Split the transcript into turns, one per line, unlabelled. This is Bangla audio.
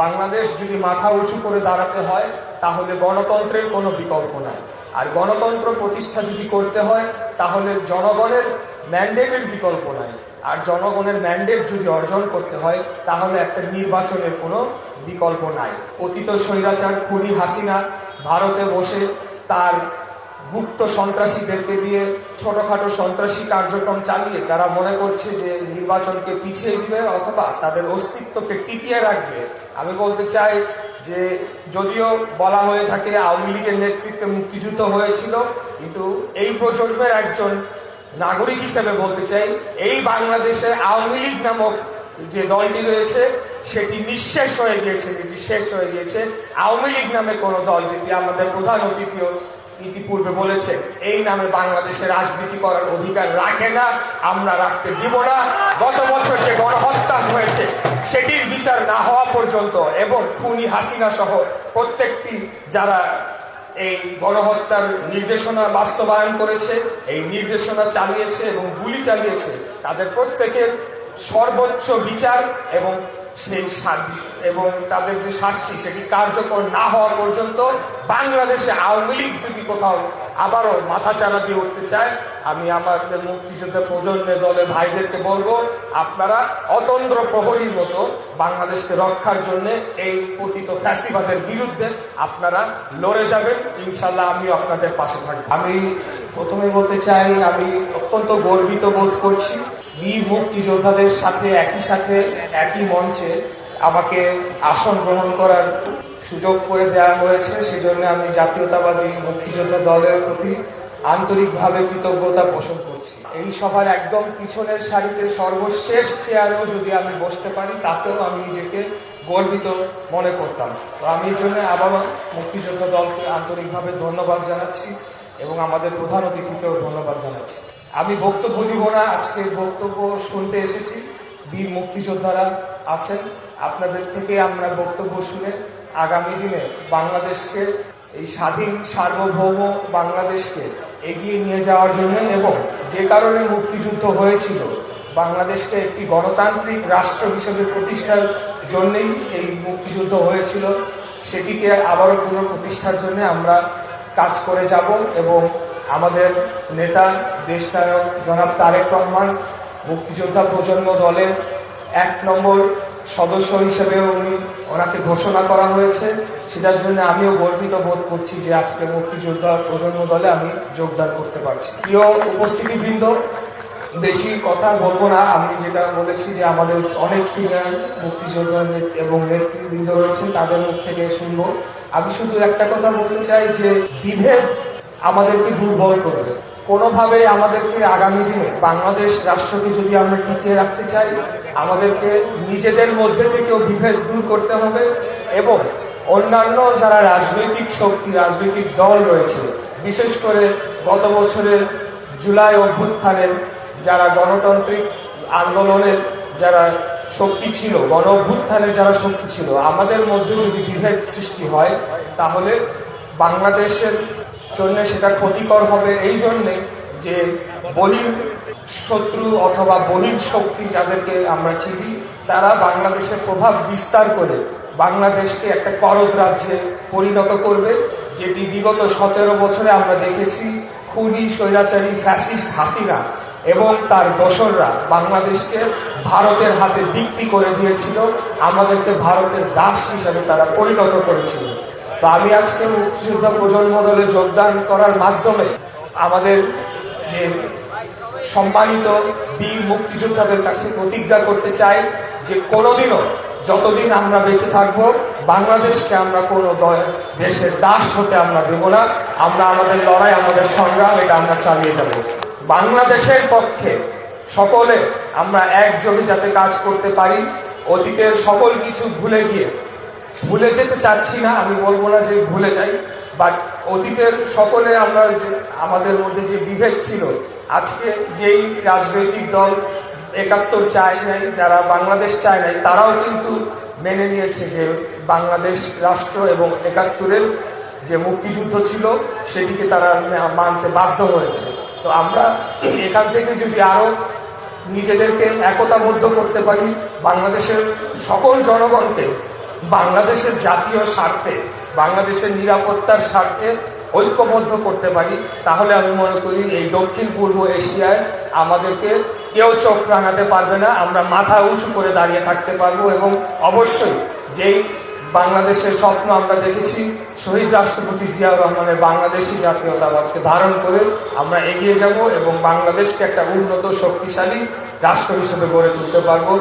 বাংলাদেশ যদি মাথা উঁচু করে দাঁড়াতে হয় তাহলে গণতন্ত্রের কোনো বিকল্প নাই। আর গণতন্ত্র প্রতিষ্ঠা যদি করতে হয় তাহলে জনগণের ম্যান্ডেটের বিকল্প নাই। আর জনগণের ম্যান্ডেট যদি অর্জন করতে হয় তাহলে একটা নির্বাচনের কোনো বিকল্প নাই। অতীত স্বৈরাচার খুনি হাসিনা ভারতে বসে তার গুপ্ত সন্ত্রাসীদেরকে দিয়ে ছোটখাটো সন্ত্রাসী কার্যক্রম চালিয়ে তারা মনে করছে যে নির্বাচনকে পিছিয়ে দিবে অথবা তাদের অস্তিত্বকে টিকিয়ে রাখবে। আমি বলতে চাই যে যদিও বলা হয়ে থাকে আওয়ামী লীগের নেতৃত্বে মুক্তিযুদ্ধ হয়েছিল, কিন্তু এই প্রজন্মের একজন নাগরিক হিসেবে বলতে চাই এই বাংলাদেশে আওয়ামী লীগ নামক যে দলটি রয়েছে সেটি নিঃশেষ হয়ে গিয়েছে, যেটি শেষ হয়ে গিয়েছে। আওয়ামী লীগ নামে কোন দল, যেটি আমাদের প্রধান অতিথিও ইতিপূর্বে বলেছে, এই নামে বাংলাদেশে রাজনীতি করার অধিকার রাখে না, আমরা রাখতে দিব না। গত বছর যে গণহত্যা হয়েছে সেটির বিচার না হওয়া পর্যন্ত এবং খুনি হাসিনা সহ প্রত্যেকটি যারা এই গণহত্যার নির্দেশনা বাস্তবায়ন করেছে, এই নির্দেশনা চালিয়েছে এবং গুলি চালিয়েছে, তাদের প্রত্যেকের সর্বোচ্চ বিচার এবং সেই এবং তাদের যে শাস্তি সেটি কার্যকর না হওয়া পর্যন্ত বাংলাদেশে আওয়ামী লীগ যদি কোথাও আবারও মাথাচাড়া দিয়ে উঠতে চায়, আমি আমাদের মুক্তিযোদ্ধা প্রজন্মের দলের ভাইদেরকে বলবো, আপনারা অতন্দ্র প্রহরীর মতো বাংলাদেশকে রক্ষার জন্য এই পতিত ফ্যাসিবাদের বিরুদ্ধে আপনারা লড়ে যাবেন। ইনশাল্লাহ আমিও আপনাদের পাশে থাকবো। আমি প্রথমে বলতে চাই আমি অত্যন্ত গর্বিত বোধ করছি বীর মুক্তিযোদ্ধাদের সাথে একই মঞ্চে আমাকে আসন গ্রহণ করার সুযোগ করে দেওয়া হয়েছে। সেজন্য আমি জাতীয়তাবাদী মুক্তিযোদ্ধা দলের প্রতি আন্তরিকভাবে কৃতজ্ঞতা পোষণ করছি। এই সভার একদম পিছনের সারিতে সর্বশেষ চেয়ারেও যদি আমি বসতে পারি তাতেও আমি নিজেকে গর্বিত মনে করতাম। তো আমি এই জন্য আবারও মুক্তিযোদ্ধা দলকে আন্তরিকভাবে ধন্যবাদ জানাচ্ছি এবং আমাদের প্রধান অতিথিকেও ধন্যবাদ জানাচ্ছি। আমি বক্তব্য দিব না, আজকে বক্তব্য শুনতে এসেছি। বীর মুক্তিযোদ্ধারা আছেন, আপনাদের থেকে আমরা বক্তব্য শুনে আগামী দিনে বাংলাদেশকে, এই স্বাধীন সার্বভৌম বাংলাদেশকে এগিয়ে নিয়ে যাওয়ার জন্য এবং যে কারণে মুক্তিযুদ্ধ হয়েছিল বাংলাদেশকে একটি গণতান্ত্রিক রাষ্ট্র হিসেবে প্রতিষ্ঠার জন্যই এই মুক্তিযুদ্ধ হয়েছিল, সেটিকে আবারও পুনঃপ্রতিষ্ঠার জন্য আমরা কাজ করে যাব এবং আমাদের নেতা দেশনায়ক জনাব তারেক রহমান মুক্তিযোদ্ধা প্রজন্ম দলের 1 নম্বর সদস্য হিসেবে ওনাকে ঘোষণা করা হয়েছে। সেটার জন্য আমিও গর্বিত বোধ করছি যে আজকে মুক্তিযোদ্ধা প্রজন্ম দলে আমি যোগদান করতে পারছি। প্রিয় উপস্থিতিবৃন্দ, বেশি কথা বলবো না। আমি যেটা বলেছি যে আমাদের অনেক সিনিয়র মুক্তিযোদ্ধা এবং নেতৃবৃন্দ রয়েছেন, তাদের মুখ থেকে শুনবো। আমি শুধু একটা কথা বলতে চাই যে বিভেদ আমাদেরকে দুর্বল করবে। কোনোভাবে আমাদেরকে আগামী দিনে বাংলাদেশ রাষ্ট্রকে যদি আমরা টিকিয়ে রাখতে চাই, আমাদেরকে নিজেদের মধ্যে থেকেও বিভেদ দূর করতে হবে এবং অন্যান্য যারা রাজনৈতিক শক্তি, রাজনৈতিক দল রয়েছে, বিশেষ করে গত বছরের জুলাই অভ্যুত্থানের যারা গণতান্ত্রিক আন্দোলনের যারা শক্তি ছিল, গণ অভ্যুত্থানের যারা শক্তি ছিল, আমাদের মধ্যে যদি বিভেদ সৃষ্টি হয় তাহলে বাংলাদেশের জন্য সেটা ক্ষতিকর হবে। এই জন্যে যে বহির শত্রু অথবা বহির শক্তি যাদেরকে আমরা চিনি, তারা বাংলাদেশের প্রভাব বিস্তার করে বাংলাদেশকে একটা করদ রাজ্যে পরিণত করবে, যেটি বিগত 17 বছরে আমরা দেখেছি খুনি স্বৈরাচারী ফ্যাসিস্ট হাসিনা এবং তার দোসররা বাংলাদেশকে ভারতের হাতে বিক্রি করে দিয়েছিল, আমাদেরকে ভারতের দাস হিসাবে তারা পরিণত করেছিল। তো আমি আজকে মুক্তিযোদ্ধা প্রজন্ম দলে যোগদান করার মাধ্যমে আমাদের যে সম্মানিত বীর মুক্তিযোদ্ধাদের কাছে প্রতিজ্ঞা করতে চাই যে কোনোদিনও, যতদিন আমরা বেঁচে থাকবো, বাংলাদেশকে আমরা কোনো দেশের দাস হতে আমরা দেব না। আমরা আমাদের লড়াই, আমাদের সংগ্রাম, এটা আমরা চালিয়ে যাব। বাংলাদেশের পক্ষে সকলে আমরা একযোগে যাতে কাজ করতে পারি, অতীতের সকল কিছু ভুলে যেতে চাচ্ছি না, আমি বলবো না যে ভুলে যাই, বাট অতীতের সকলে আমরা যে আমাদের মধ্যে যে বিভেদ ছিল, আজকে যেই রাজনৈতিক দল ৭১ চায় নাই, যারা বাংলাদেশ চায় নাই, তারাও কিন্তু মেনে নিয়েছে যে বাংলাদেশ রাষ্ট্র এবং ৭১-এর যে মুক্তিযুদ্ধ ছিল সেটিকে তারা মানতে বাধ্য হয়েছে। তো আমরা এখান থেকে যদি আরো নিজেদেরকে একতাবদ্ধ করতে পারি, বাংলাদেশের সকল জনগণকে বাংলাদেশের জাতীয় স্বার্থে, বাংলাদেশের নিরাপত্তার স্বার্থে ঐক্যবদ্ধ করতে পারি, তাহলে আমি মনে করি এই দক্ষিণ পূর্ব এশিয়ায় আমাদেরকে কেউ চোখ রাঙাতে পারবে না। আমরা মাথা উঁচু করে দাঁড়িয়ে থাকতে পারবো এবং অবশ্যই যেই বাংলাদেশের স্বপ্ন আমরা দেখেছি, শহীদ রাষ্ট্রপতি জিয়াউর রহমানের বাংলাদেশি জাতীয়তাবাদকে ধারণ করে আমরা এগিয়ে যাব এবং বাংলাদেশকে একটা উন্নত শক্তিশালী রাষ্ট্র হিসেবে গড়ে তুলতে পারবো।